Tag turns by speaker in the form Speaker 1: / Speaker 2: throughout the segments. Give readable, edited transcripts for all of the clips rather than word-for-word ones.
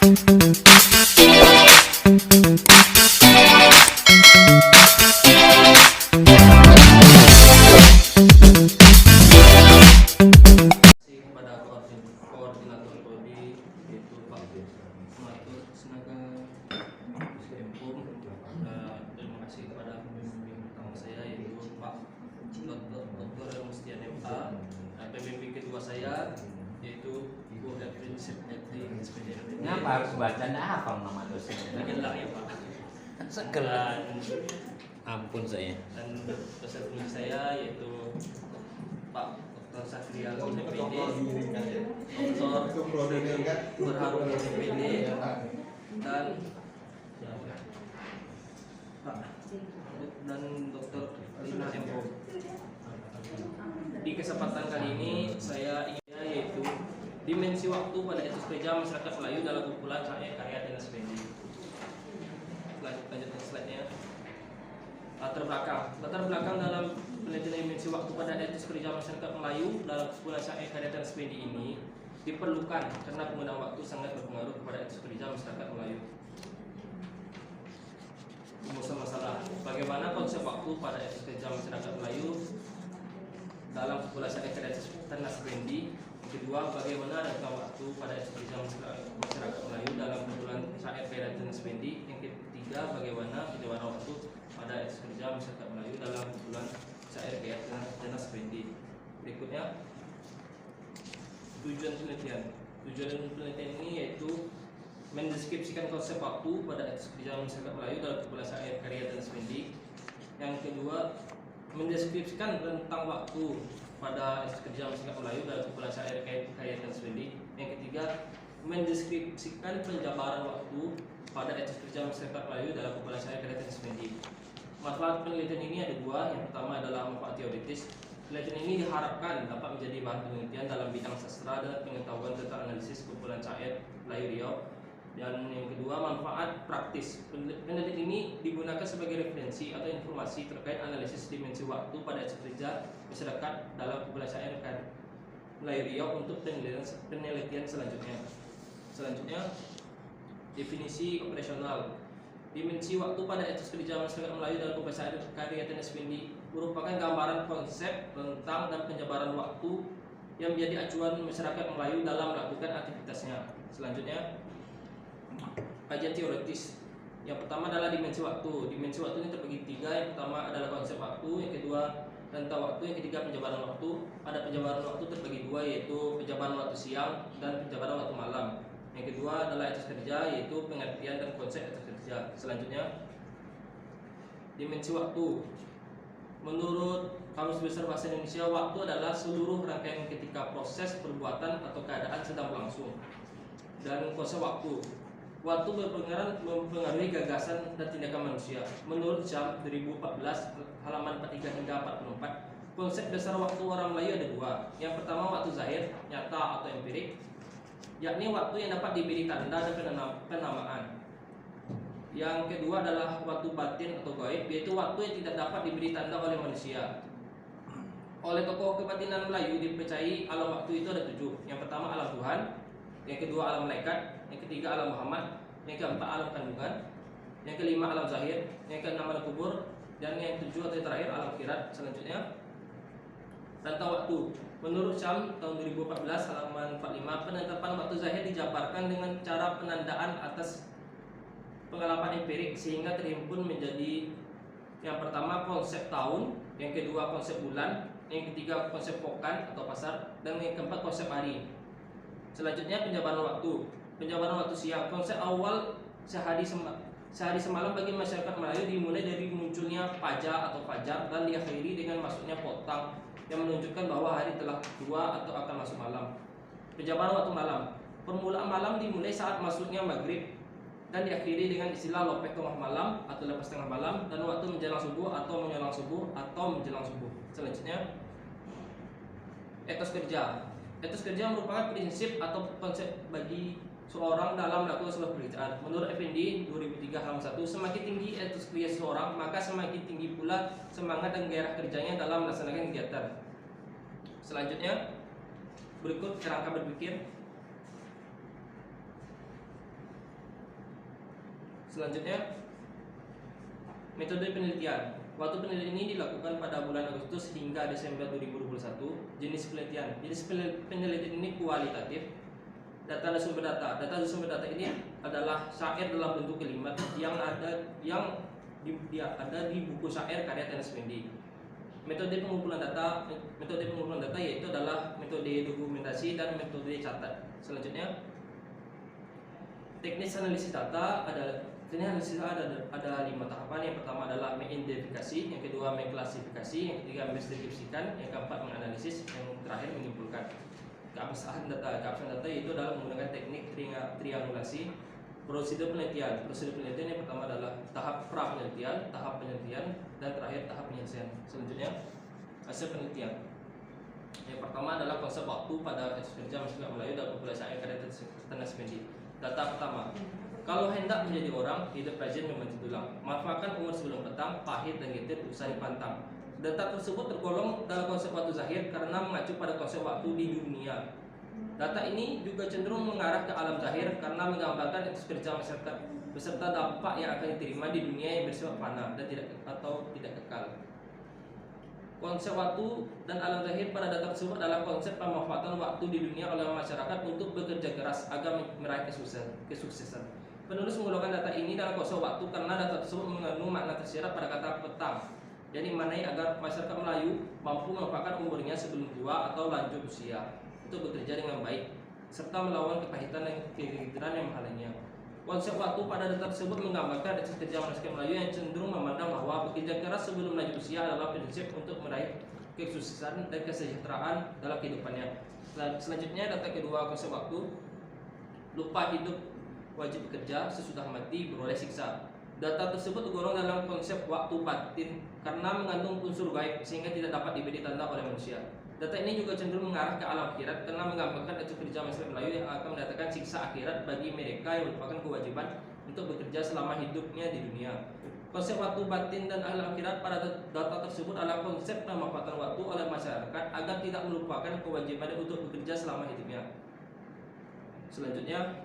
Speaker 1: Koordinator Prodi yaitu Pak Matur Senaga Kempung. Terima kasih kepada pembimbing pertama saya yaitu Pak Dr. Mustian MA. Pembimbing kedua saya yaitu Bu Edwin Sepetri SPDM.
Speaker 2: Kenapa harus baca? Nggak hafal nama dosennya.
Speaker 1: Gelar ya Pak.
Speaker 2: Segelar. Ampun saya.
Speaker 1: Dan dosen penulis saya yaitu Pak Dr. Satriago DPD, Dr. Berharum DPD, dan Dr. Lina Tempo. Di kesempatan kali ini saya ingin yaitu dimensi waktu pada etos kerja masyarakat Melayu dalam kumpulan saya karya dan SPD. Lanjutkan slide-nya. Latar belakang dalam penelitian dimensi waktu pada etos kerja masyarakat Melayu dalam kumpulan saya karya dan SPD ini diperlukan karena penggunaan waktu sangat berpengaruh kepada etos kerja masyarakat Melayu. Masalah bagaimana konsep waktu pada etos kerja masyarakat Melayu dalam kumpulan saya karya dan SPD. Kedua, bagaimana rentang waktu pada etos kerja masyarakat Melayu dalam kumpulan saya karya dan SPD. Yang ketiga, bagaimana penjabaran waktu pada etos kerja masyarakat Melayu dalam kumpulan saya karya dan SPD. Berikutnya, tujuan penelitian. Tujuan penelitian ini yaitu mendeskripsikan konsep waktu pada etos kerja masyarakat Melayu dalam kumpulan saya karya dan SPD. Yang kedua, mendeskripsikan rentang waktu pada etos kerja masyarakat Melayu dalam kumpulan syair karya dan SPD. Yang ketiga, mendeskripsikan penjabaran waktu pada etos kerja masyarakat Melayu dalam kumpulan syair karya dan SPD. Manfaat penelitian ini ada dua. Yang pertama adalah manfaat teoritis. Penelitian ini diharapkan dapat menjadi bahan penelitian dalam bidang sastra dan pengetahuan tentang analisis kumpulan syair Melayu Riau. Dan yang kedua, manfaat praktis. Penelitian ini digunakan sebagai referensi atau informasi terkait analisis dimensi waktu pada etos kerja masyarakat dalam kumpulan syair Melayu Riau untuk penelitian selanjutnya. Selanjutnya, definisi operasional. Dimensi waktu pada etos kerja masyarakat Melayu dalam kumpulan syair karya dan SPD merupakan gambaran konsep tentang dan penjabaran waktu yang menjadi acuan masyarakat Melayu dalam melakukan aktivitasnya. Selanjutnya, kajian teoritis. Yang pertama adalah dimensi waktu. Dimensi waktu ini terbagi tiga. Yang pertama adalah konsep waktu, yang kedua rentang waktu, yang ketiga penjabaran waktu. Pada penjabaran waktu terbagi dua, yaitu penjabaran waktu siang dan penjabaran waktu malam. Yang kedua adalah etos kerja, yaitu pengertian dan konsep etos kerja. Selanjutnya, dimensi waktu. Menurut Kamus Besar Bahasa Indonesia, waktu adalah seluruh rangkaian ketika proses, perbuatan atau keadaan sedang berlangsung. Dan konsep waktu. Waktu mempengaruhi gagasan dan tindakan manusia. Menurut Syam 2014 halaman 43 hingga 44, konsep dasar waktu orang Melayu ada dua. Yang pertama waktu zahir, nyata atau empirik, yakni waktu yang dapat diberi tanda dan penamaan. Yang kedua adalah waktu batin atau gaib, yaitu waktu yang tidak dapat diberi tanda oleh manusia. Oleh tokoh kebatinan Melayu dipercayai alam waktu itu ada 7. Yang pertama alam Tuhan, yang kedua alam malaikat, yang ketiga alam Muhammad, yang keempat alam kandungan, yang kelima alam zahir, yang keenam alam kubur, dan yang ketujuh atau terakhir alam akhirat. Selanjutnya, rentang waktu. Menurut Syam tahun 2014 halaman 45, penetapan waktu zahir dijabarkan dengan cara penandaan atas pengalaman empirik sehingga terhimpun menjadi yang pertama konsep tahun, yang kedua konsep bulan, yang ketiga konsep pokan atau pasar, dan yang keempat konsep hari. Selanjutnya penjabaran waktu. Penjabaran waktu siang. Konsep awal sehari semalam bagi masyarakat Melayu dimulai dari munculnya fajar atau fajar dan diakhiri dengan masuknya potang yang menunjukkan bahwa hari telah tua atau akan masuk malam. Penjabaran waktu malam. Permulaan malam dimulai saat masuknya maghrib dan diakhiri dengan istilah lopek tengah malam atau lepas tengah malam, dan waktu menjelang subuh atau menjelang subuh atau menjelang subuh. Selanjutnya, etos kerja. Etos kerja merupakan prinsip atau konsep bagi seorang dalam melakukan sebuah pekerjaan. Menurut Effendi 2003 halaman 1, semakin tinggi etos kerja seseorang, maka semakin tinggi pula semangat dan gairah kerjanya dalam melaksanakan kegiatan. Selanjutnya, berikut kerangka berpikir. Selanjutnya, metode penelitian. Waktu penelitian ini dilakukan pada bulan Agustus hingga Desember 2021. Jenis penelitian. Jenis penelitian ini kualitatif. Data dan sumber data. Data dan sumber data ini adalah syair dalam bentuk kalimat yang ada di buku syair karya Ernest Mendy. Metode pengumpulan data yaitu adalah metode dokumentasi dan metode catat. Selanjutnya, teknis analisis data ada 5 tahapan. Yang pertama adalah mengidentifikasi, yang kedua mengklasifikasi, yang ketiga mendeskripsikan, yang keempat menganalisis, yang terakhir menyimpulkan. Keabsahan data yaitu adalah menggunakan teknik triangulasi. Prosedur penelitian yang pertama adalah tahap pra penelitian, tahap penelitian, dan terakhir tahap penyelesaian. Selanjutnya, hasil penelitian. Yang pertama adalah konsep waktu pada kerja masyarakat Melayu dan populasi air karya Ernest Mendy. Data pertama, kalau hendak menjadi orang, hidup rajin membantu tulang. Manfaatkan umur sebelum petang, pahit dan getir usai dipantang. Data tersebut tergolong dalam konsep waktu zahir karena mengacu pada konsep waktu di dunia. Data ini juga cenderung mengarah ke alam zahir karena menggambarkan etos kerja masyarakat beserta dampak yang akan diterima di dunia yang bersifat fana dan tidak kekal. Konsep waktu dan alam zahir pada data tersebut adalah konsep pemanfaatan waktu di dunia oleh masyarakat untuk bekerja keras agar meraih kesuksesan. Penulis menggolongkan data ini dalam konsep waktu karena data tersebut mengandung makna tersirat pada kata petang, yang dimaknai agar masyarakat Melayu mampu memanfaatkan umurnya sebelum tua atau lanjut usia untuk bekerja dengan baik serta melawan kepahitan dan kegetiran yang menghalangnya. Konsep waktu pada data tersebut menggambarkan etos kerja masyarakat Melayu yang cenderung memandang bahwa bekerja keras sebelum lanjut usia adalah prinsip untuk meraih kesuksesan dan kesejahteraan dalam kehidupannya. Selanjutnya, data kedua konsep waktu, lupa hidup wajib bekerja sesudah mati beroleh siksa. Data tersebut tergolong dalam konsep waktu batin karena mengandung unsur gaib sehingga tidak dapat diberi tanda oleh manusia. Data ini juga cenderung mengarah ke alam akhirat karena menggambarkan etos kerja masyarakat Melayu yang akan mendatangkan siksa akhirat bagi mereka yang merupakan kewajiban untuk bekerja selama hidupnya di dunia. Konsep waktu batin dan alam akhirat pada data tersebut adalah konsep pemanfaatan waktu oleh masyarakat agar tidak melupakan kewajiban untuk bekerja selama hidupnya. Selanjutnya,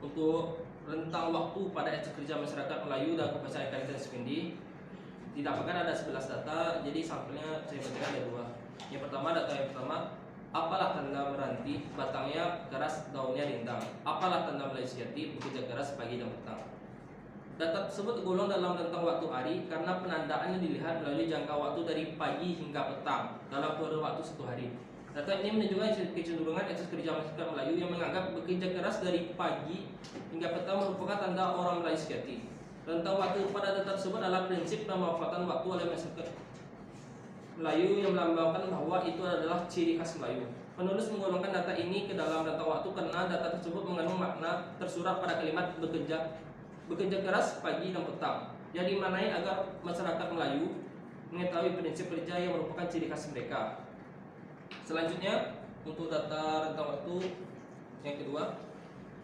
Speaker 1: untuk rentang waktu pada etos kerja masyarakat Melayu dan kepercayaan karya Ernest Mendy didapatkan ada 11 data, jadi sampelnya saya bacakan ada 2. Yang pertama, data yang pertama, apalah tanda meranti, batangnya keras, daunnya rindang. Apalah tanda melesiati, bekerja keras pagi dan petang. Data tersebut tergolong dalam rentang waktu hari karena penandaannya dilihat melalui jangka waktu dari pagi hingga petang dalam kurun waktu 1 hari. Data ini menunjukkan kecenderungan etos kerja masyarakat Melayu yang menganggap bekerja keras dari pagi hingga petang merupakan tanda orang Melayu sejati. Rentang waktu pada data tersebut adalah prinsip pemanfaatan waktu oleh masyarakat Melayu yang melambangkan bahwa itu adalah ciri khas Melayu. Penulis menggolongkan data ini ke dalam rentang waktu karena data tersebut mengandung makna tersurat pada kalimat bekerja keras pagi dan petang, yang dimaknai agar masyarakat Melayu mengetahui prinsip kerja yang merupakan ciri khas mereka. Selanjutnya, untuk data rentang waktu yang kedua,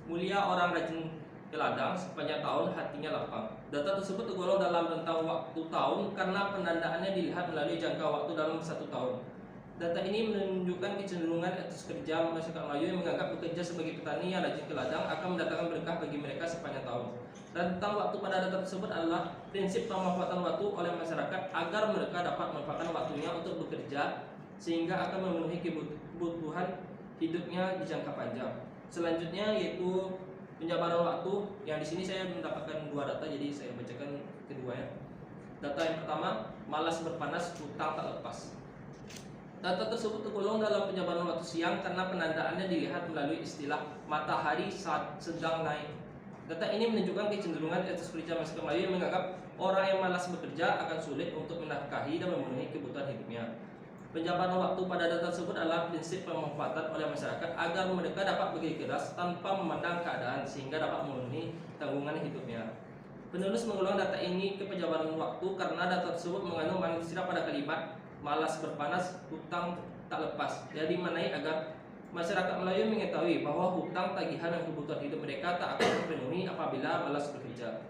Speaker 1: mulia orang rajin ke ladang sepanjang tahun hatinya lapang. Data tersebut tergolong dalam rentang waktu tahun karena penandaannya dilihat melalui jangka waktu dalam 1 tahun. Data ini menunjukkan kecenderungan etos kerja masyarakat Melayu yang menganggap bekerja sebagai petani yang rajin ke ladang akan mendatangkan berkah bagi mereka sepanjang tahun. Rentang waktu pada data tersebut adalah prinsip pemanfaatan waktu oleh masyarakat agar mereka dapat memanfaatkan waktunya untuk bekerja sehingga akan memenuhi kebutuhan hidupnya di jangka panjang. Selanjutnya yaitu penjabaran waktu, yang di sini saya mendapatkan 2 data, jadi saya bacakan keduanya. Data yang pertama, malas berpanas, hutang tak lepas. Data tersebut tergolong dalam penjabaran waktu siang karena penandaannya dilihat melalui istilah matahari saat sedang naik. Data ini menunjukkan kecenderungan etos kerja masyarakat Melayu yang menganggap orang yang malas bekerja akan sulit untuk menafkahi dan memenuhi kebutuhan hidupnya. Penjabaran waktu pada data tersebut adalah prinsip pemanfaatan oleh masyarakat agar mereka dapat bekerja keras tanpa memandang keadaan sehingga dapat memenuhi tanggungan hidupnya. Penulis mengulang data ini ke penjabaran waktu karena data tersebut mengandung makna tersirat pada kalimat malas berpanas, hutang tak lepas. Jadi dimaknai agar masyarakat Melayu mengetahui bahwa hutang, tagihan dan kebutuhan hidup mereka tak akan terpenuhi apabila malas bekerja.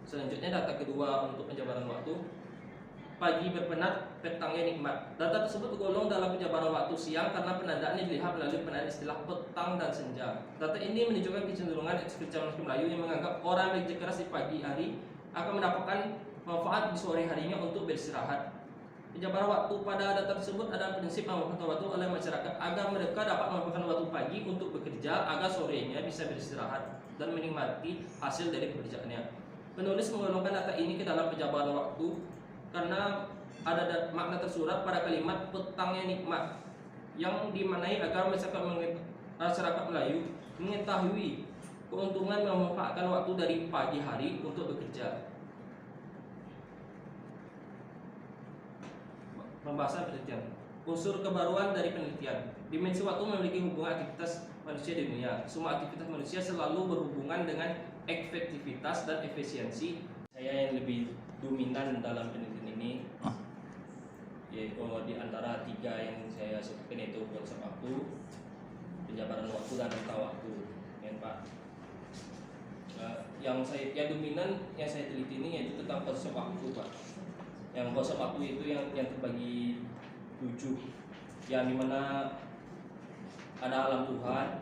Speaker 1: Selanjutnya, data kedua untuk penjabaran waktu. pagi berpenat, petangnya nikmat. Data tersebut tergolong dalam penjabaran waktu siang karena penandaannya dilihat melalui penandaan istilah petang dan senja. Data ini menunjukkan kecenderungan eksekutif manusia Melayu yang menganggap orang bekerja keras di pagi hari akan mendapatkan manfaat di sore harinya untuk beristirahat. Penjabaran waktu pada data tersebut adalah prinsip memanfaatkan waktu oleh masyarakat agar mereka dapat memanfaatkan waktu pagi untuk bekerja agar sorenya bisa beristirahat dan menikmati hasil dari pekerjaannya. Penulis menggolongkan data ini ke dalam penjabaran waktu karena ada makna tersurat pada kalimat petangnya nikmat yang dimaknai agar masyarakat Melayu mengetahui keuntungan memanfaatkan waktu dari pagi hari untuk bekerja. Pembahasan penelitian. Unsur kebaruan dari penelitian. Dimensi waktu memiliki hubungan aktivitas manusia di dunia. Semua aktivitas manusia selalu berhubungan dengan efektivitas dan efisiensi. Saya yang lebih dominan dalam penelitian ini yaitu di antara 3 yang saya sebutkan, yaitu konsep waktu, penjabaran waktu, dan rentang waktu. Ya, Pak. Yang dominan yang saya teliti ini yaitu tentang konsep waktu, Pak. Yang konsep waktu itu yang terbagi 7, yang dimana ada alam Tuhan,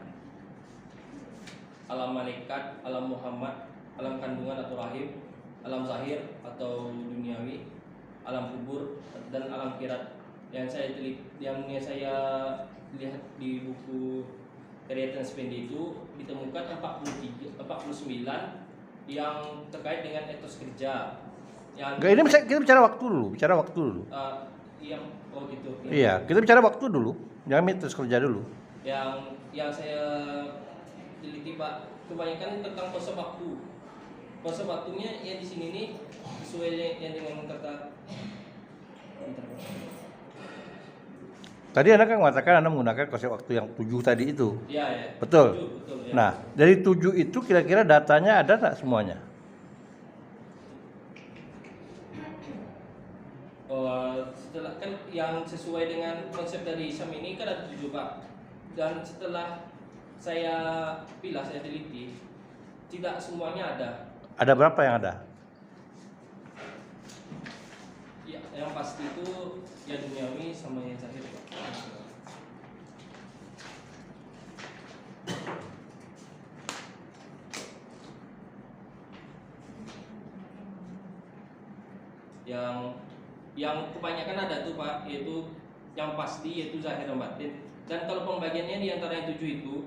Speaker 1: alam malaikat, alam Muhammad, alam kandungan atau rahim, alam zahir atau duniawi, alam kubur, dan alam akhirat. Yang saya lihat di buku Karya dan Spendi itu ditemukan 49 yang terkait dengan etos kerja.
Speaker 3: Enggak, ini kita bicara waktu dulu.
Speaker 1: Oh gitu.
Speaker 3: Iya, kita bicara waktu dulu. Jangan mitos kerja dulu.
Speaker 1: Yang saya teliti, Pak, kebanyakan tentang konsep waktu. Konsep waktunya yang di sini nih sesuai yang dengan kata.
Speaker 3: Tadi Anda kan mengatakan Anda menggunakan konsep waktu yang 7 tadi itu.
Speaker 1: Iya, ya.
Speaker 3: Betul.
Speaker 1: 7, betul, ya.
Speaker 3: Nah, dari 7 itu kira-kira datanya ada nggak semuanya?
Speaker 1: Setelah kan yang sesuai dengan konsep dari Islam ini kan ada 7, Pak. Dan setelah saya teliti, tidak semuanya ada.
Speaker 3: Ada berapa yang ada?
Speaker 1: Ya, yang pasti itu ya duniawi sama yang zahir, Pak. Yang kebanyakan ada tuh, Pak, yaitu yang pasti yaitu zahir dan batin. Dan kalau pembagiannya di antara yang 7 itu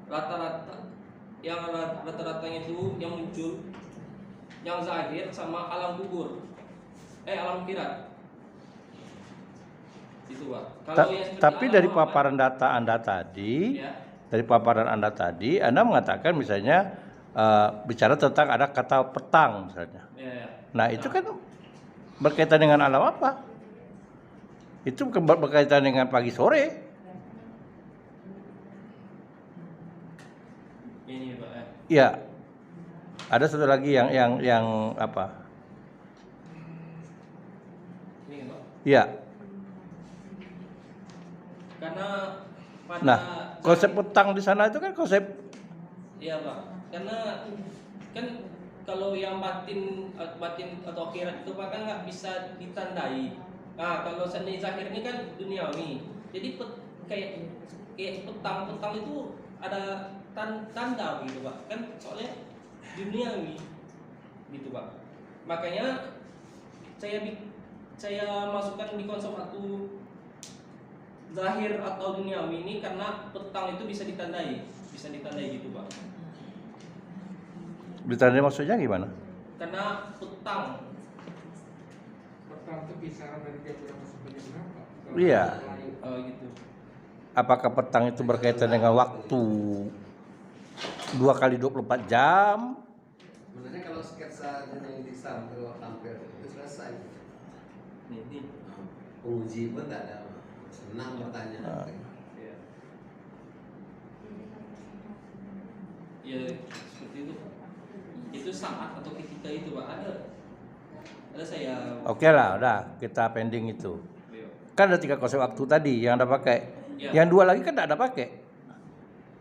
Speaker 1: rata-ratanya itu yang muncul yang zahir sama alam kubur, alam akhirat. Itu, Pak.
Speaker 3: Tapi dari paparan data Anda tadi, Anda mengatakan misalnya bicara tentang ada kata petang misalnya.
Speaker 1: Ya.
Speaker 3: Nah, itu kan berkaitan dengan alam apa? Itu berkaitan dengan pagi sore.
Speaker 1: Ini, Pak.
Speaker 3: Iya. Ada satu lagi yang apa?
Speaker 1: Ini, Pak.
Speaker 3: Iya.
Speaker 1: Karena pada
Speaker 3: Nah, konsep petang di sana itu kan konsep.
Speaker 1: Iya, Pak. Karena kan kalau yang batin atau akhirat itu, Pak, kan nggak bisa ditandai. Nah, kalau seni zahir ini kan duniawi. Jadi kayak petang itu ada tanda gitu, Pak. Kan soalnya duniawi gitu, Pak. Makanya saya masukkan di konsep waktu zahir atau duniawi ini karena petang itu bisa ditandai gitu, Pak.
Speaker 3: Ditandai maksudnya gimana?
Speaker 1: Karena petang
Speaker 4: itu kisaran dari jam berapa sampai jam berapa?
Speaker 3: Iya.
Speaker 1: Oh gitu.
Speaker 3: Apakah petang itu berkaitan dengan waktu 2 kali 24 jam?
Speaker 4: Sebenarnya kalau sketsa yang disampel tampil itu selesai.
Speaker 1: Ini.
Speaker 4: Penguji pun tidak ada. Senang bertanya.
Speaker 1: Ya seperti itu, Pak. Itu saat atau ketika itu, Pak, ada saya.
Speaker 3: Oke lah, udah kita pending itu. Kan ada 3 konsep waktu tadi yang Anda pakai.
Speaker 1: Ya.
Speaker 3: Yang 2 lagi kan tidak ada pakai.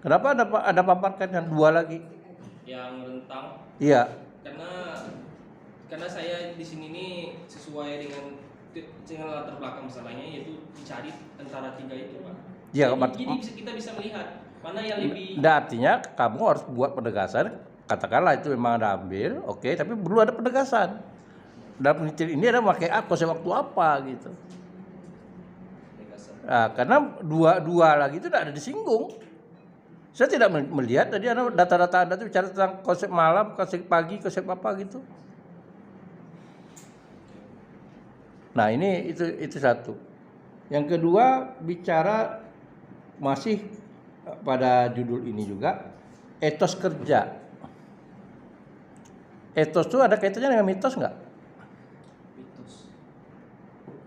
Speaker 3: Kenapa ada paparkan yang 2 lagi?
Speaker 1: Yang rentang.
Speaker 3: Iya.
Speaker 1: Karena saya di sini nih sesuai dengan dengan latar belakang masalahnya yaitu dicari antara tiga itu Pak.
Speaker 3: Ya,
Speaker 1: Jadi kita bisa melihat mana yang lebih.
Speaker 3: Nah, artinya kamu harus buat penegasan. Katakanlah itu memang ada ambil, oke, tapi perlu ada penegasan. Dalam penelitian ini ada pakai konsep waktu apa gitu. Nah, karena dua lagi itu tidak ada disinggung. Saya tidak melihat tadi ada data-data Anda itu bicara tentang konsep malam, konsep pagi, konsep apa gitu. Nah, ini itu satu. Yang kedua bicara masih pada judul ini juga etos kerja. Etos itu ada kaitannya dengan mitos nggak?
Speaker 1: Mitos.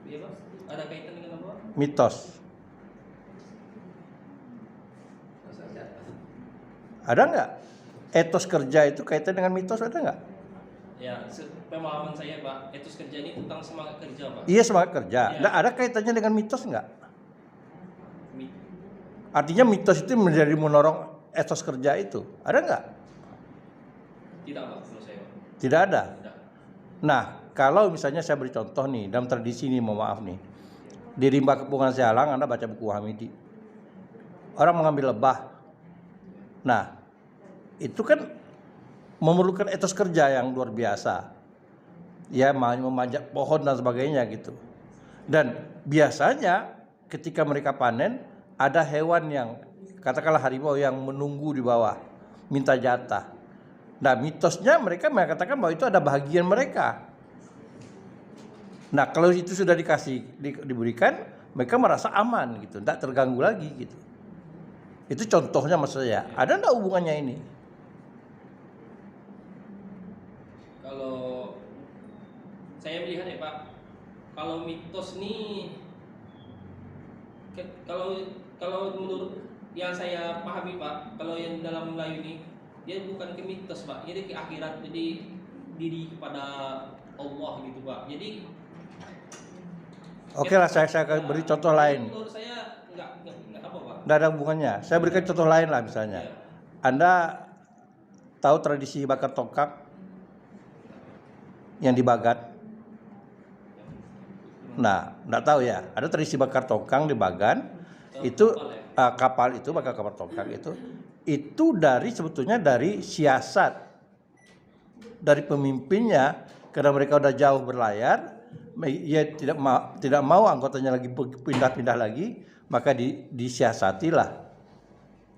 Speaker 1: Iya Pak. Ada kaitan dengan apa?
Speaker 3: Mitos. Ada nggak? Etos kerja itu kaitan dengan mitos ada nggak?
Speaker 1: Ya, pemahaman saya Pak, etos kerja ini tentang semangat kerja Pak.
Speaker 3: Iya, semangat kerja.
Speaker 1: Ya.
Speaker 3: Nah, ada kaitannya dengan mitos nggak?
Speaker 1: Mi-
Speaker 3: Artinya mitos itu menjadi menorong etos kerja itu. Ada nggak?
Speaker 1: Tidak Pak, menurut saya Pak.
Speaker 3: Tidak ada.
Speaker 1: Tidak.
Speaker 3: Nah, kalau misalnya saya beri contoh nih, dalam tradisi ini, mohon maaf nih. Di Rimba Kepungan Sialang, Anda baca buku Hamidi. Orang mengambil lebah. Nah, itu kan memerlukan etos kerja yang luar biasa. Ya, memanjat pohon dan sebagainya gitu. Dan biasanya ketika mereka panen, ada hewan yang, katakanlah harimau yang menunggu di bawah, minta jatah. Nah, mitosnya mereka mengatakan bahwa itu ada bagian mereka. Nah, kalau itu sudah diberikan, mereka merasa aman gitu, tidak terganggu lagi gitu. Itu contohnya maksud saya. Ada enggak hubungannya ini?
Speaker 1: Kalau saya melihat ya Pak, kalau mitos ini kalau menurut yang saya pahami Pak, kalau yang dalam Melayu ini dia bukan ke mitos Pak, jadi ke akhirat, jadi diri kepada Allah gitu Pak. Jadi
Speaker 3: Oke lah, saya akan beri contoh lain.
Speaker 1: menurut saya enggak apa Pak.
Speaker 3: Tidak ada hubungannya. Saya berikan contoh lain lah misalnya.
Speaker 1: Ya.
Speaker 3: Anda tahu tradisi bakar tongkak yang dibagat? Nah, enggak tahu ya. Ada tradisi bakar tongkang di Bagan. Itu kapal itu bakar kapal tongkang itu dari sebetulnya dari siasat dari pemimpinnya, karena mereka udah jauh berlayar, ia tidak mau anggotanya lagi pindah-pindah lagi, maka disiasatilah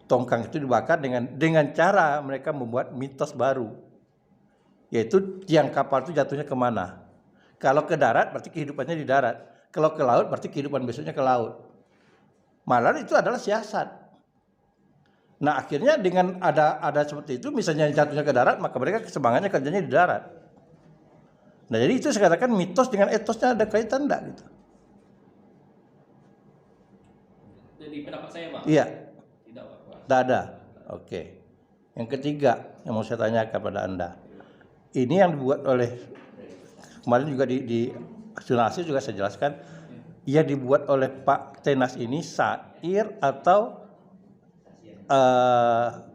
Speaker 3: tongkang itu dibakar dengan cara mereka membuat mitos baru, yaitu tiang kapal itu jatuhnya kemana. Kalau ke darat berarti kehidupannya di darat, kalau ke laut berarti kehidupan besoknya ke laut. Malah itu adalah siasat. Nah, akhirnya dengan ada seperti itu, misalnya jatuhnya ke darat, maka mereka semangatnya kerjanya di darat. Nah, jadi itu saya katakan mitos dengan etosnya ada kaitan enggak gitu.
Speaker 1: Jadi pendapat saya Pak.
Speaker 3: Iya.
Speaker 1: Tidak Pak.
Speaker 3: Tidak ada. Oke. Yang ketiga yang mau saya tanyakan kepada Anda. Ini yang dibuat oleh, kemarin juga di hasil juga saya jelaskan, ia dibuat oleh Pak Tenas ini syair atau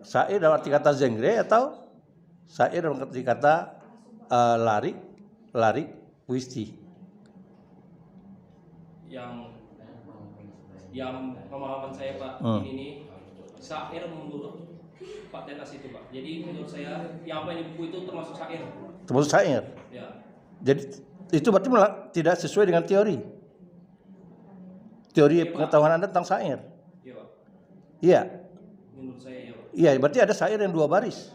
Speaker 3: syair dalam arti kata zengre atau syair dalam arti kata lari puisi.
Speaker 1: Yang pemahaman saya Pak, ini syair menurut Pak Tenas itu Pak. Jadi menurut saya yang apa di buku itu termasuk syair.
Speaker 3: Termasuk syair.
Speaker 1: Ya.
Speaker 3: Jadi itu berarti tidak sesuai dengan teori pengetahuan Anda tentang syair.
Speaker 1: Iya Pak.
Speaker 3: Iya.
Speaker 1: Menurut saya ya Pak.
Speaker 3: Iya, berarti ada syair yang 2 baris.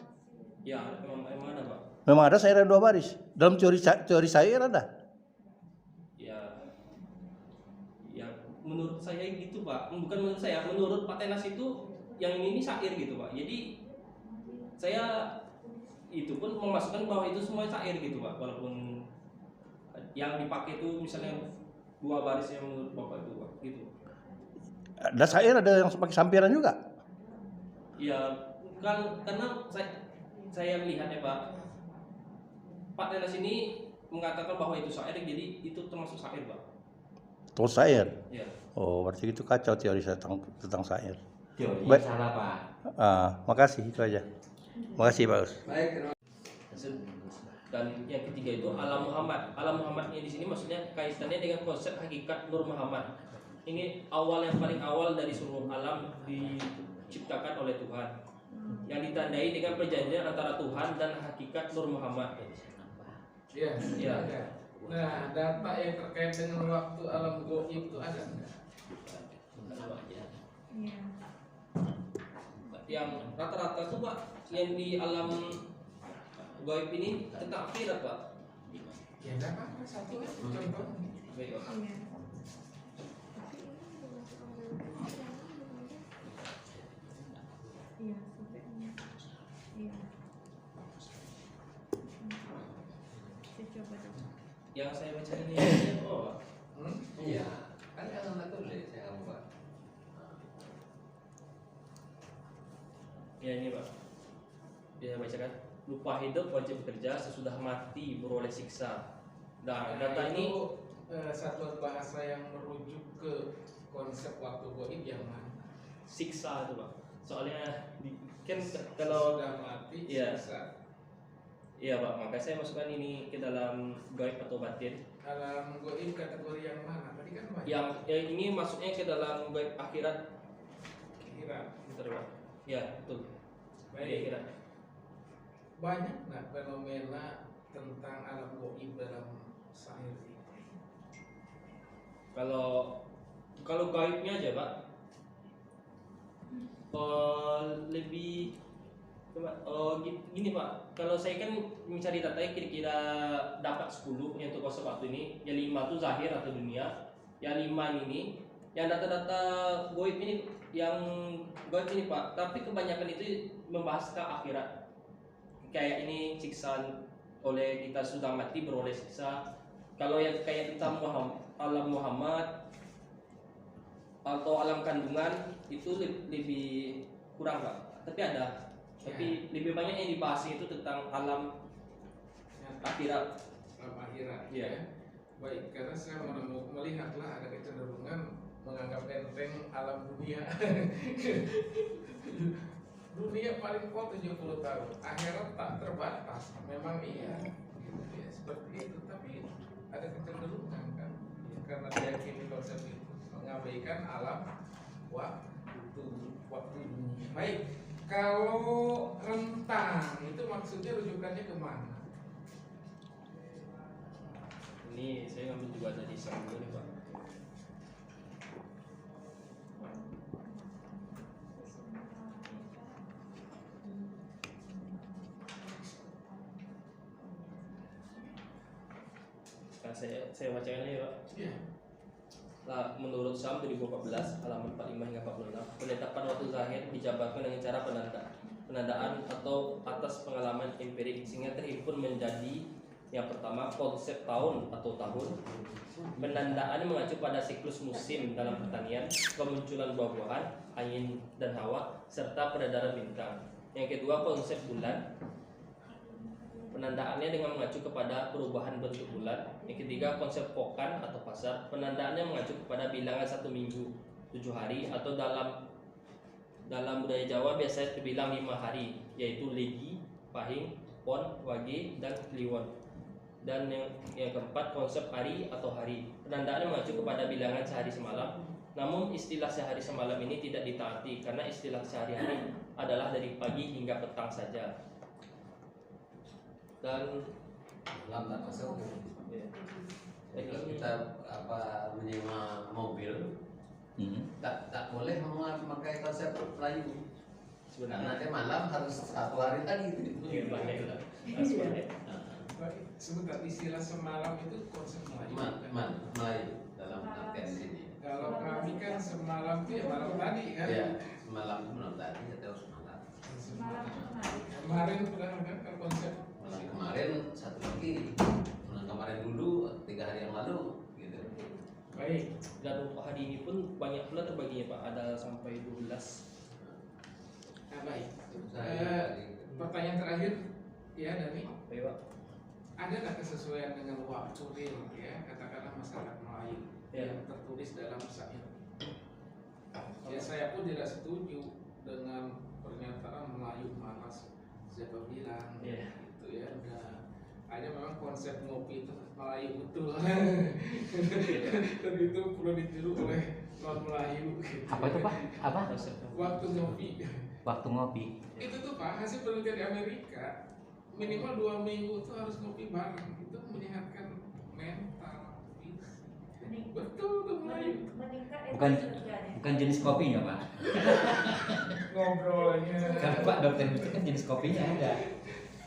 Speaker 1: Ya, memang ada Pak.
Speaker 3: Memang ada syair yang 2 baris. Dalam teori syair ada.
Speaker 1: Ya menurut saya gitu Pak. Bukan menurut saya, menurut Pak Tenas itu yang ini syair gitu Pak. Jadi saya itu pun memasukkan bahwa itu semua syair gitu Pak. Walaupun yang dipakai itu misalnya 2 baris yang menurut Bapak itu Pak, gitu.
Speaker 3: Ada syair ada yang pakai sampiran juga.
Speaker 1: Ya, karena saya melihat ya Pak, Pak Tenas ini mengatakan bahwa itu syair, jadi itu termasuk syair Pak.
Speaker 3: Terus syair.
Speaker 1: Ya.
Speaker 3: Oh, berarti itu kacau teori saya tentang syair.
Speaker 2: Teorinya
Speaker 3: Baik.
Speaker 2: salah Pak.
Speaker 3: Makasih itu aja. Makasih Pak Us.
Speaker 4: Baik, terima
Speaker 1: Dan yang ketiga itu alam Muhammad. Alam Muhammadnya di sini maksudnya kaitannya dengan konsep hakikat Nur Muhammad. Ini awal yang paling awal dari seluruh alam diciptakan oleh Tuhan, yang ditandai dengan perjanjian antara Tuhan dan hakikat Nur Muhammad.
Speaker 5: Iya.
Speaker 1: Iya.
Speaker 5: Ada. Nah, data yang terkait dengan waktu alam goib itu ada nggak?
Speaker 6: Iya.
Speaker 1: Yang rata-rata tuh Pak, yang di alam gaib ini tentang akhirat Pak.
Speaker 5: Ya nggak apa-apa, satu aja contoh.
Speaker 1: Baik, Pak.
Speaker 6: Iya. Iya, sampai iya. Saya coba dulu.
Speaker 1: Yang saya baca ini oh Pak.
Speaker 4: Iya, kan yang nggak tulis yang kamu buat.
Speaker 1: Ya ini Pak. Dia bacakan, lupa hidup wajib bekerja, sesudah mati beroleh siksa. Nah, data ini
Speaker 5: itu satuan bahasa yang merujuk ke konsep waktu goib yang mana?
Speaker 1: siksa itu Pak. Soalnya kan kalau
Speaker 5: sudah mati,
Speaker 1: Iya.
Speaker 5: siksa.
Speaker 1: iya Pak, makanya saya masukkan ini ke dalam gaib atau batin.
Speaker 5: Alam goib kategori yang mana? Tadi kan banyak.
Speaker 1: Yang ini masuknya ke dalam gaib akhirat.
Speaker 5: Kira.
Speaker 1: Betul Pak. Ya, betul. Gaib
Speaker 5: Baik.
Speaker 1: akhirat.
Speaker 5: Banyak nggak fenomena tentang alam goib dalam syair ini?
Speaker 1: Kalau gaibnya aja Pak, lebih gini Pak, kalau saya kan mencari datanya kira-kira dapat 10 yang untuk konsep waktu ini, yang 5 itu zahir atau dunia, yang 5 ini yang data-data goib ini, yang goib ini Pak, tapi kebanyakan itu membahas ke akhirat, kayak ini siksaan oleh kita sudah mati beroleh siksa. Kalau yang kayak tentang alam Muhammad atau alam kandungan itu lebih kurang Pak, tapi ada. Tapi lebih banyak yang dibahas itu tentang alam akhirat.
Speaker 5: Alam akhirat.
Speaker 1: Iya.
Speaker 5: Ya. Baik, karena saya melihatlah ada kecenderungan menganggap enteng alam dunia. Dunia paling kuat 70 tahun, akhirat tak terbatas. Memang iya, gitu ya, seperti itu. Tapi ada kecenderungan kan, karena diyakini konsep itu mengabaikan alam waktu dunia. Baik, kalau rentang itu maksudnya rujukannya kemana?
Speaker 1: Ini saya ngambil juga dari Sambo nih Pak. Nah, saya bacakan ini Pak.
Speaker 5: Iya.
Speaker 1: Nah, menurut Sam 2014 halaman 45 hingga 46, penetapan waktu zahir dijabarkan dengan cara penandaan atau atas pengalaman empirik, sehingga terhimpun menjadi yang pertama konsep tahun atau tahun. Penandaan mengacu pada siklus musim dalam pertanian, kemunculan buah-buahan, angin dan hawa, serta peredaran bintang. Yang kedua konsep bulan. Penandaannya dengan mengacu kepada perubahan bentuk bulan. Yang ketiga konsep pokan atau pasar. Penandaannya mengacu kepada bilangan 1 minggu, 7 hari, atau dalam budaya Jawa biasanya terbilang 5 hari, yaitu Legi, Pahing, Pon, Wage, dan Kliwon. Dan yang keempat konsep hari atau hari. Penandaannya mengacu kepada bilangan sehari semalam. Namun istilah sehari semalam ini tidak ditaati karena istilah sehari-hari adalah dari pagi hingga petang saja. Dan
Speaker 4: Dalam tak masuk. Kalau kita menyewa mobil, tak boleh memakai konsep Melayu. Karena nanti malam harus 1 hari tadi.
Speaker 5: Baik, sebentar, istilah semalam itu konsep Melayu.
Speaker 4: Melayu dalam artian di sini.
Speaker 5: Kalau kami kan semalam itu ya malam tadi kan.
Speaker 4: Ya, semalam itu malam tadi atau semalam.
Speaker 5: Semalam. Kemarin pernah kan konsep.
Speaker 4: Malam kemarin satu lagi. Malam kemarin dulu 3 hari yang lalu gitu.
Speaker 5: Baik.
Speaker 1: Dan untuk hari ini pun banyak pula terbaginya Pak, ada sampai 12.
Speaker 5: Nah, baik.
Speaker 4: Saya
Speaker 5: Pertanyaan terakhir ya Dani.
Speaker 1: Baik Pak.
Speaker 5: Ada nggak kesesuaian dengan waktu real ya, katakanlah masyarakat Melayu
Speaker 1: Ya.
Speaker 5: yang tertulis dalam syair? Ya saya pun tidak setuju dengan pernyataan Melayu malas. Siapa bilang
Speaker 1: Ya.
Speaker 5: gitu ya, udah makanya memang konsep ngopi itu Melayu betul. Dan itu perlu ditiru oleh non Melayu. Gitu.
Speaker 2: Apa itu Pak? Apa?
Speaker 5: Waktu ngopi.
Speaker 2: Waktu ngopi.
Speaker 5: Itu tuh Pak, hasil penelitian di Amerika minimal 2 minggu tuh harus ngopi bareng, itu menyehatkan mental, fisik. Betul tuh Melayu.
Speaker 2: Bukan jenis kopinya Pak.
Speaker 5: Ngobrolnya.
Speaker 2: Kan Pak dokter itu kan jenis kopinya ada.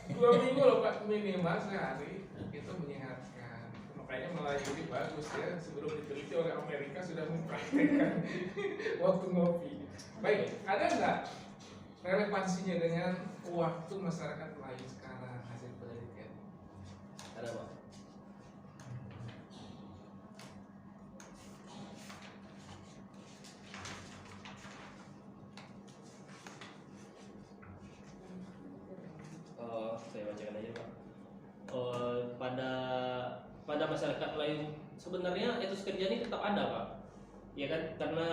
Speaker 5: 2 minggu loh Pak, minimal sehari itu menyehatkan. Makanya Melayu ini bagus ya, sebelum diteliti oleh Amerika sudah mempraktekkan waktu ngopi. Baik, ada nggak relevansinya dengan waktu masyarakat Melayu sekarang hasil penelitian?
Speaker 1: Ada Pak. Saya bacakan aja Pak. Pada masyarakat Melayu sebenarnya etos kerja ini tetap ada Pak. Ya kan, karena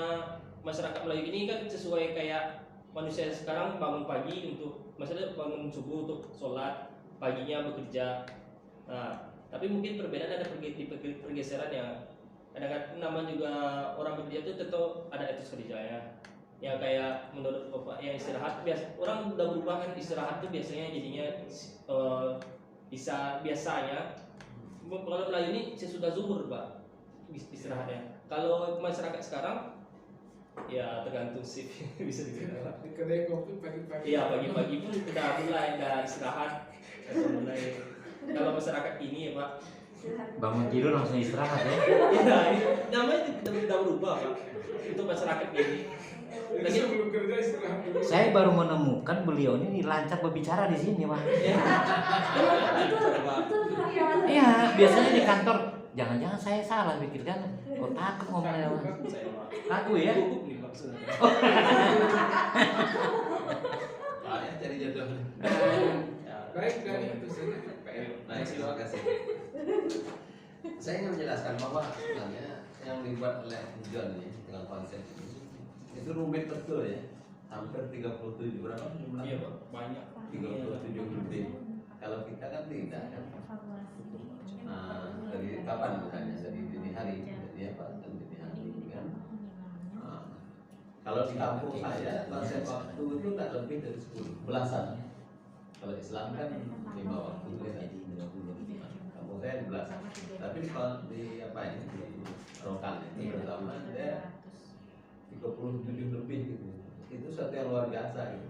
Speaker 1: masyarakat Melayu ini kan sesuai kayak manusia sekarang bangun pagi untuk maksudnya bangun subuh untuk sholat, paginya bekerja. Nah, tapi mungkin perbedaan ada pergeseran ya. Kadang-kadang nama juga orang bekerja itu tentu ada etos kerjanya. Ya kayak menurut Bapak yang istirahat biasa orang udah berubah kan, istirahat tuh biasanya jadinya bisa biasanya kalau Melayu ini sesudah zuhur Pak istirahatnya. Kalau masyarakat sekarang ya tergantung shift bisa dibilang.
Speaker 5: Di kedai kopi pagi-pagi.
Speaker 1: Iya pagi-pagi pun udah mulai istirahat atau mulai. Kalau masyarakat ini ya Pak.
Speaker 2: Bangun tidur langsung istirahat ya.
Speaker 1: Iya, namanya udah berubah Pak. Untuk masyarakat ini.
Speaker 5: Jadi sebelum kerja istirahat dulu.
Speaker 2: Saya baru menemukan beliau ini lancar berbicara di sini Pak. Iya, biasanya di kantor jangan-jangan saya salah pikirkan. Kok takut ngomongnya Pak? Aku ya.
Speaker 4: Soalnya cari jodoh.
Speaker 5: Baik, dan itu saja.
Speaker 4: Baik, terima kasih. Saya ingin menjelaskan bahwa sebenarnya yang dibuat oleh John nih dengan konsep ini itu rumit betul ya. Hampir 37 berapa jumlah?
Speaker 1: Iya Pak, banyak.
Speaker 4: 37 lebih. Kalau kita kan tidak kan. Dari kapan misalnya dari dini hari, jadi apa? Dan dini hari kan. Kalau di kampung saya konsep waktu itu tak lebih dari 10 belasan. Kalau Islam kan 5 waktu ya. Kampung saya 11. Tapi di apa ini di Rokan ini pertama dia 37 lebih gitu. Itu suatu yang luar biasa gitu.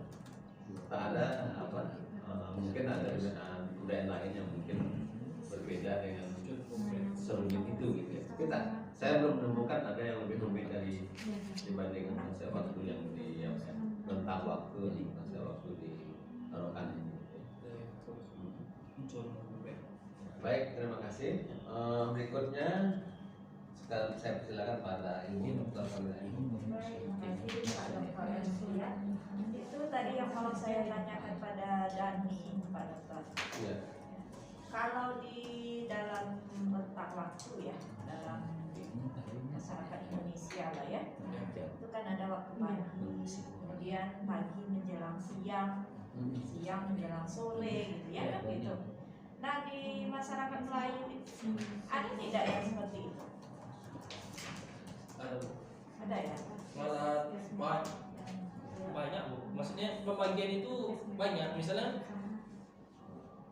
Speaker 4: Tak ada apa mungkin ada budaya lain yang mungkin berbeda dengan serumit itu gitu ya. Saya belum menemukan ada yang lebih rumit dari dibandingkan konsep waktu yang di rentang waktu konsep waktu di Rokan ini. Baik, terima kasih. Berikutnya sekarang saya persilakan pada Ibu Dr. Kamila.
Speaker 7: Itu tadi yang kalau saya tanyakan pada Dani, Pak Dokter.
Speaker 4: Ya.
Speaker 7: Kalau di dalam rentang waktu ya, dalam masyarakat Indonesia lah ya, itu kan ada waktu pagi, kemudian pagi menjelang siang, siang menjelang sore, gitu ya, kan gitu. Nah di masyarakat Melayu ada tidak yang seperti itu? Ada ya?
Speaker 1: Malah banyak Bu. Maksudnya pembagian itu banyak. Misalnya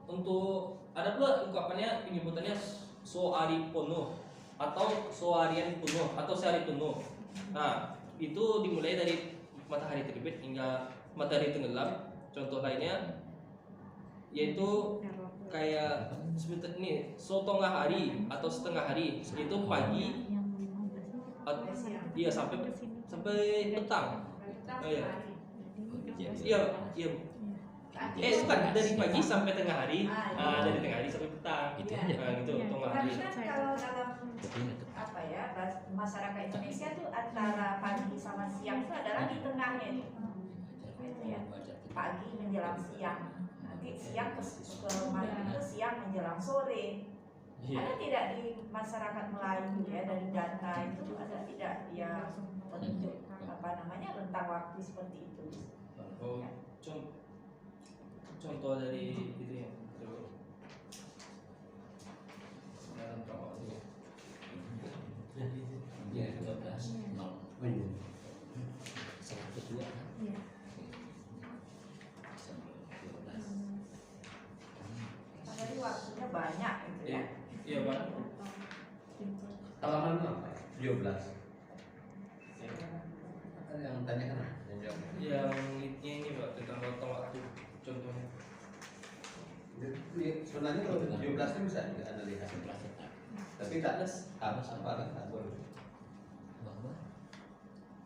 Speaker 1: untuk ada pula ungkapannya penyebutannya soari penuh atau soarian penuh atau sehari penuh. Nah itu dimulai dari matahari terbit hingga matahari tenggelam. Contoh lainnya yaitu kayak sebentar nih setengah hari atau setengah hari itu pagi iya sampai petang. Oh iya. Iya. Bukan dari pagi sampai tengah hari. Dari tengah hari sampai petang.
Speaker 2: Itu aja.
Speaker 1: Gitu tengah
Speaker 7: Tapi
Speaker 1: hari.
Speaker 7: kan kalau dalam apa ya masyarakat Indonesia itu antara pagi sama siang itu adalah di tengahnya itu. Gitu ya. Pagi menjelang siang. Nanti siang ke malam itu siang menjelang sore. Ada tidak di masyarakat Melayu ya dari data itu ada tidak dia menunjuk apa namanya rentang waktu seperti itu?
Speaker 1: Oh, contoh dari itu ya.
Speaker 7: waktunya banyak gitu ya.
Speaker 1: Iya Pak.
Speaker 4: Halaman apa? 12. Yang tanya kan? Yang jawab.
Speaker 1: Yang ini Pak tentang potong waktu contohnya.
Speaker 4: Sebenarnya kalau 17 itu bisa Anda lihat. Tapi tak harus apa kan? Tak boleh.
Speaker 2: Bahwa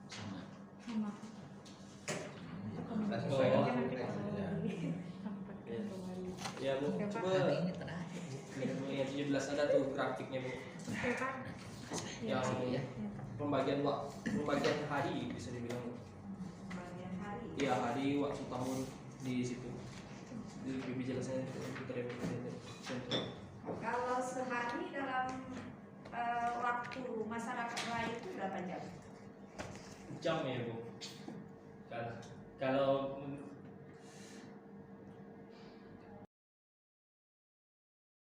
Speaker 2: sama.
Speaker 6: Sama.
Speaker 4: Tak
Speaker 1: Oh.
Speaker 4: sesuai dengan
Speaker 6: Nanti
Speaker 4: konteksnya.
Speaker 1: Ya Bu,
Speaker 6: Oke, Pak.
Speaker 1: coba
Speaker 2: Hari ini terakhir.
Speaker 1: yang 17 ada tuh grafiknya Bu.
Speaker 6: Oke Pak.
Speaker 1: Yang
Speaker 2: Ya.
Speaker 1: pembagian pembagian hari bisa dibilang.
Speaker 7: Bagian hari.
Speaker 1: Iya hari waktu tahun di situ. Lebih jelasnya kita lihat contoh.
Speaker 7: Kalau sehari dalam waktu masyarakat Melayu itu berapa jam?
Speaker 1: Jam ya Bu. Kalau